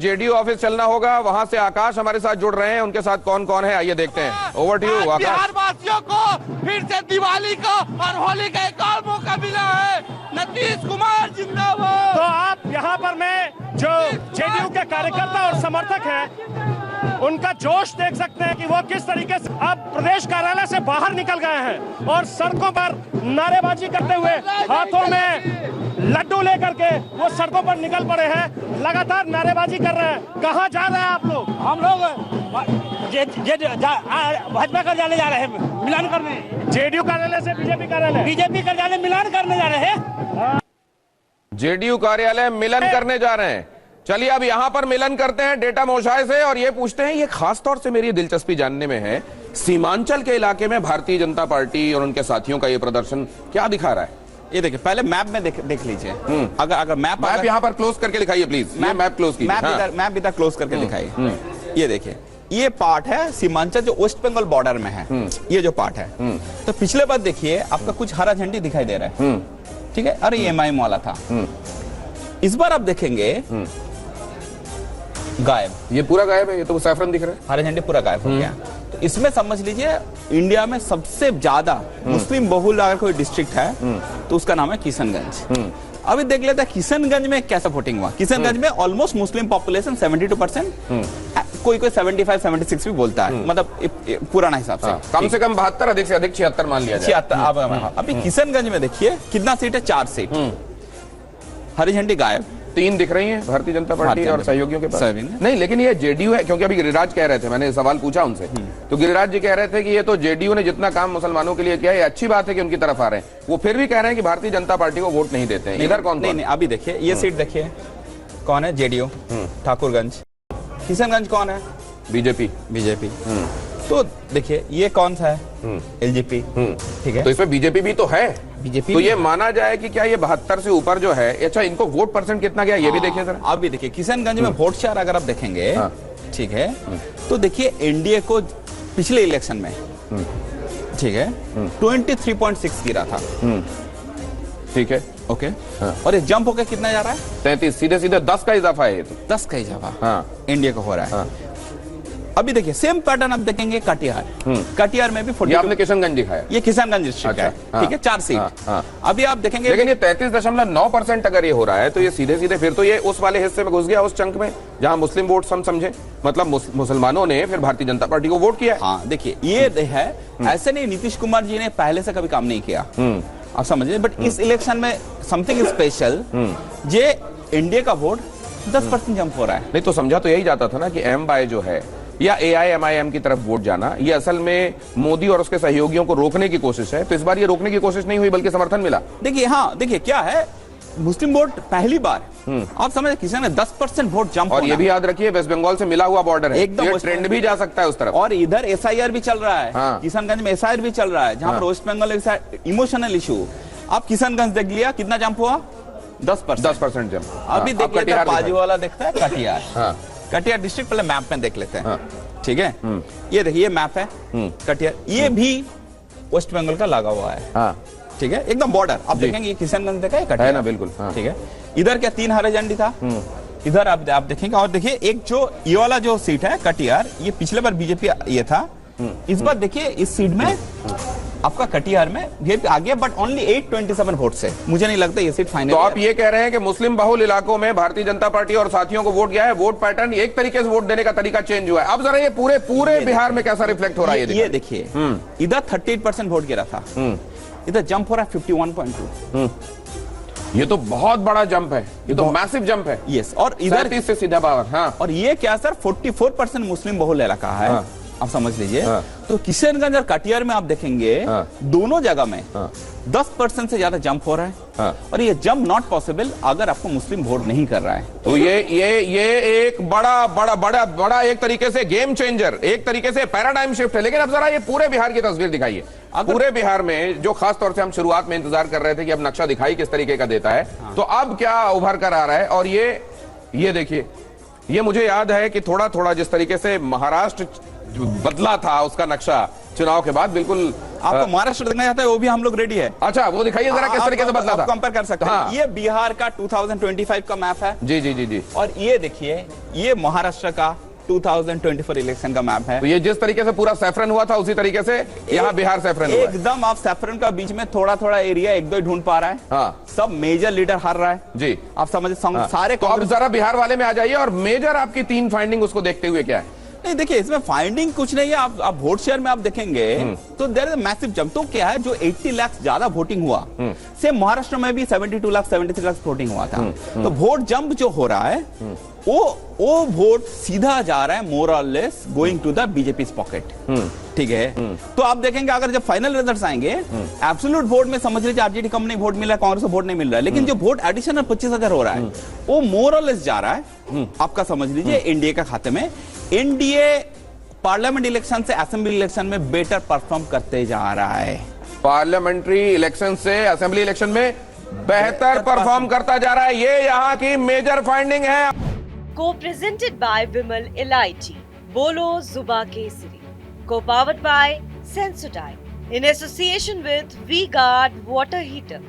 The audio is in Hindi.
जेडीयू ऑफिस चलना होगा। वहां से आकाश हमारे साथ जुड़ रहे हैं, उनके साथ कौन कौन है आइए देखते हैं। ओवर टू यू आकाश। बिहार वासियों को फिर से दिवाली को और होली का एक और मौका मिला है। नीतीश कुमार जिंदाबाद। तो आप यहाँ पर मैं जो जेडीयू के कार्यकर्ता और समर्थक हैं उनका जोश देख सकते हैं कि वो किस तरीके से अब प्रदेश कार्यालय से बाहर निकल गए हैं और सड़कों पर नारेबाजी करते हुए हाथों में लड्डू लेकर के वो सड़कों पर निकल पड़े हैं, लगातार नारेबाजी कर रहे हैं। कहाँ जा रहे हैं आप लोग? हम लोग भाजपा कार्यालय जा रहे हैं मिलान करने। जेडीयू कार्यालय से बीजेपी कार्यालय मिलान करने जा रहे हैं। जेडीयू कार्यालय मिलन करने जा रहे हैं। चलिए अब यहां पर मिलन करते हैं डेटा मोशाय से और ये पूछते हैं, ये खास तौर से मेरी दिलचस्पी जानने में है, सीमांचल के इलाके में भारतीय जनता पार्टी और उनके साथियों का ये प्रदर्शन क्या दिखा रहा है? ये देखिए, पहले मैप में देख लीजिए। अगर मैप यहां पर क्लोज करके दिखाइए प्लीज। मैप क्लोज कीजिए। मैप इधर क्लोज करके दिखाइए। ये देखिए, ये पार्ट है सीमांचल जो वेस्ट बंगाल बॉर्डर में है। ये जो पार्ट है, तो पिछले बार देखिए आपका कुछ हरा झंडी दिखाई दे रहा है, ठीक है। अरे ये एमआईएम वाला था। इस बार आप देखेंगे गायब, ये पूरा गायब है। ये तो सैफरन दिख रहा है, हरा झंडे पूरा गायब हो गया। तो इसमें समझ लीजिए इंडिया में सबसे ज्यादा मुस्लिम बहुल अगर कोई डिस्ट्रिक्ट है तो उसका नाम है किशनगंज। अभी देख लेते हैं किशनगंज में कैसा वोटिंग हुआ। किशनगंज में ऑलमोस्ट मुस्लिम पॉपुलेशन 72%, कोई 75-76 भी बोलता है, मतलब पुराना हिसाब से। कम से कम 72, अधिक से अधिक 76 मान लिया जाए। 76। अभी किशनगंज में देखिए कितना सीट है, 4 सीट। हरी झंडी गायब, 3 दिख रही हैं भारतीय जनता पार्टी और सहयोगियों के पास। नहीं, लेकिन ये जेडीयू है, क्योंकि अभी गिरिराज कह रहे थे, मैंने सवाल पूछा उनसे, तो गिरिराज जी कह रहे थे कि ये तो जेडीयू ने जितना काम मुसलमानों के लिए किया है, अच्छी बात है कि उनकी तरफ आ रहे हैं। वो फिर भी कह रहे हैं कि भारतीय जनता पार्टी को वोट नहीं देते हैं। इधर कौन? नहीं, अभी देखिए ये सीट देखिए कौन है, जेडीयू ठाकुरगंज। किशनगंज कौन है, बीजेपी। तो देखिए ये कौन सा है, एलजेपी, ठीक है। तो इसमें बीजेपी भी तो है। बीजेपी तो ये माना जाए कि क्या ये 72 से ऊपर जो है, अच्छा इनको वोट परसेंट कितना गया ये भी देखिए सर। आप भी देखिए किशनगंज में वोट शेयर अगर आप देखेंगे, ठीक है, तो देखिए एनडीए को पिछले इलेक्शन में, ठीक है, 23.6 गिरा था, ठीक है, ओके। और ये जंप होकर कितना जा रहा है, 33, सीधे 10 का इजाफा है। 10 का इजाफा एनडीए को हो रहा है। अभी देखिए सेम पैटर्न आप देखेंगे कटिहार। कटिहार में भी 42। आपने किशनगंज दिखाया, ये किशनगंज डिस्ट्रिक्ट है, ठीक है, 4 सीट। अभी आप देखेंगे, लेकिन ये 33.9% अगर ये हो रहा है तो ये सीधे फिर तो ये उस वाले हिस्से में घुस गया, उस चंक में जहां मुस्लिम वोट हम समझे, मतलब मुसलमानों ने फिर भारतीय जनता पार्टी को वोट किया। हाँ देखिए ये है, ऐसे नहीं नीतीश कुमार जी ने पहले से कभी काम नहीं किया, आप समझिए, बट इस इलेक्शन में समथिंग स्पेशल, ये एनडीए का वोट 10% जंप हो रहा है। नहीं तो समझा तो यही जाता था ना कि एम बाय जो है या एआईएमआईएम की तरफ वोट जाना, ये असल में मोदी और उसके सहयोगियों को रोकने की कोशिश है। तो इस बार ये रोकने की कोशिश नहीं हुई बल्कि समर्थन मिला। देखिए, हाँ देखिए क्या है, मुस्लिम वोट पहली बार आप समझे किसी ने 10% वोट जंप। और ये भी याद रखिए वेस्ट बंगाल से मिला हुआ बॉर्डर है, एकदम ट्रेंड भी जा सकता है उस तरफ। और इधर एसआईआर भी चल रहा है। हाँ। किशनगंज में एसआईआर भी चल रहा है, जहां पर वेस्ट बंगाल इमोशनल इशू। आप किशनगंज देख लिया कितना जंप हुआ, 10% जंप। अभी देख लेते हैं, बाजू वाला देखता है कटिहार। कटिहार डिस्ट्रिक्ट पहले मैप में देख लेते हैं, ठीक है। ये देखिए मैप है कटिहार, ये भी वेस्ट बंगाल का लगा हुआ है, ठीक है, एकदम बॉर्डर। आप देखेंगे ये किशनगंज देखा है, कटिहार ना, बिल्कुल, ठीक है। इधर क्या 3 हरे झंडी था, इधर आप देखेंगे। और देखिए एक जो ये वाला जो सीट है कटिहार, ये पिछले बार बीजेपी ये था, इस बार देखिए इस सीट में आपका कटिहार में बीजेपी आ गया, बट ओनली 827 वोट से। मुझे नहीं लगता ये सीट फाइनल। तो आप ये कह रहे हैं कि मुस्लिम बहुल इलाकों में भारतीय जनता पार्टी और साथियों को वोट गया है, वोट पैटर्न एक तरीके से वोट देने का तरीका चेंज हुआ है। अब जरा ये पूरे बिहार में कैसा रिफ्लेक्ट हो रहा है, ये देखिए, इधर 38% वोट गिरा था, इधर जंप हो रहा है 51.2। ये तो बहुत बड़ा जंप है, ये तो मैसिव जंप है। यस, और इधर 37 से सीधा पावर। हाँ, और ये क्या सर 44% मुस्लिम बहुल इलाका है। आप समझ लीजिए। तो किशनगंज और कटिहार में आप देखेंगे दोनों जगह में 10% से ज्यादा जंप हो रहा है। और ये जंप नॉट पॉसिबल अगर आपको मुस्लिम वोट नहीं कर रहा है। तो ये एक बड़ा एक तरीके से गेम चेंजर, एक तरीके से पैराडाइम शिफ्ट है। लेकिन अब जरा ये पूरे बिहार की तस्वीर दिखाइए। पूरे बिहार में जो खास तौर से हम शुरुआत में इंतजार कर रहे थे कि अब नक्शा दिखाई किस तरीके का देता है, तो अब क्या उभर कर आ रहा है। और ये देखिए, ये मुझे याद है कि थोड़ा जिस तरीके से महाराष्ट्र बदला था उसका नक्शा चुनाव के बाद, बिल्कुल आपको महाराष्ट्र देखना चाहता है, वो भी हम लोग रेडी है। अच्छा, वो दिखाइए जरा किस तरीके से बदला था। कंपेयर कर सकते हैं। हाँ। ये बिहार का 2025 का मैप है जी जी जी जी। और ये देखिए ये महाराष्ट्र का 2024 इलेक्शन का मैप है। तो ये जिस तरीके से पूरा सैफरन हुआ था उसी तरीके से यहाँ बिहार सैफरन हुआ है। एकदम आप सैफरन का बीच में थोड़ा थोड़ा एरिया एक दो ही ढूंढ पा रहा है। हाँ। सब मेजर लीडर हार रहा है जी। आप समझ हाँ। सारे तो अब जरा बिहार वाले में आ जाइए और मेजर आपकी 3 फाइंडिंग उसको देखते हुए क्या है? नहीं देखिए इसमें फाइंडिंग कुछ नहीं है। आप वोट शेयर में आप देखेंगे तो देयर इज मैसिव जंप। तो क्या है जो 80 लाख ज्यादा वोटिंग हुआ, सेम महाराष्ट्र में भी 72 लाख 73 लाख वोटिंग हुआ था। तो वोट जंप जो हो रहा है वो वोट सीधा जा रहा है मोर और less going to the BJP pocket. ठीक है। तो आप देखेंगे अगर जब फाइनल रिजल्ट्स आएंगे एब्सोल्यूट वोट में समझ लीजिए आरजेडी कम नहीं वोट मिल रहा है, कांग्रेस को वोट नहीं मिल रहा है, लेकिन जो वोट एडिशनल 25,000 हो रहा है वो मोर और लेस जा रहा है आपका समझ लीजिए एनडीए का खाते में। एनडीए पार्लियामेंट इलेक्शन से असेंबली इलेक्शन में बेटर परफॉर्म करते जा रहा है। पार्लियामेंट्री इलेक्शन से असेंबली इलेक्शन में बेहतर परफॉर्म करता जा रहा है। ये यहाँ की मेजर फाइंडिंग है। Co-presented by Vimal Elaichi, Bolo Zuba Kesari. Co-powered by Sensodyne in association with V-Guard Water Heater.